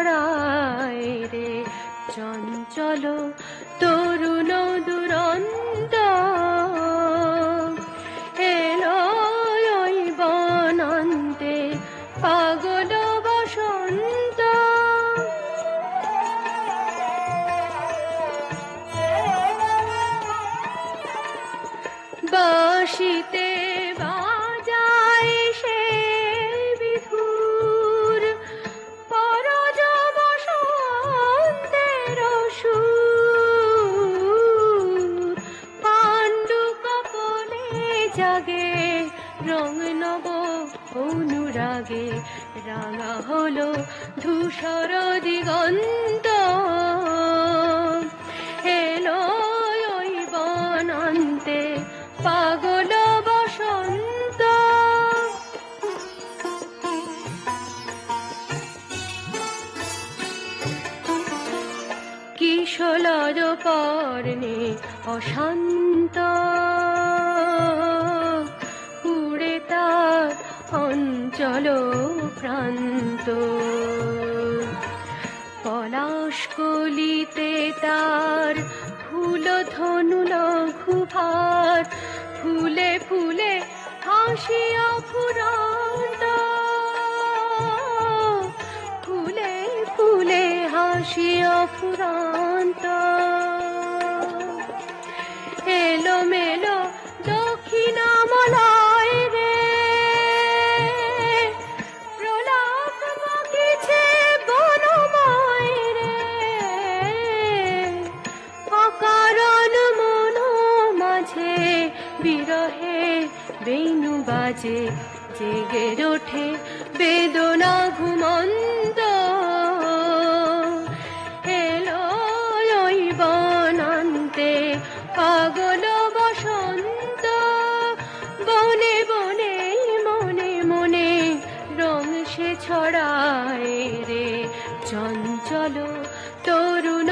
ছড়ায় রে চঞ্চল তরুণ দুরন্ত এলো ওই বনান্তে পাগল বসন্ত বাঁশিতে বাজায় সে বিধুর পরজ বসন্তের সুর পাণ্ডু কপলে জাগে রং নব অনুরাগে রাঙা হলো ধূসর দিগন্ত এলো ওই বনান্তে পাগল বসন্ত কিশলর পর্ণে অশান্ত উড়ে তার অঞ্চল প্রান্ত পলাশ কলিতে তার ফুল ধনু লঘু ভার ফুলে ফুলে হাসিয়া ফুরন্ত ফুলে ফুলে হাসিয়া ফুরন্ত এলো মেলো দক্ষিণামলয় রে প্রলাপ বকিছে বনময় রে অকারণ মন মাঝে বিরহে বেণু বাজে জেগে ওঠে বেদনা ঘুমন্ত এলো ওই বনান্তে পাগল বসন্ত বনে বনে মনে মনে রং সে ছড়ায় রে চঞ্চল তরুণ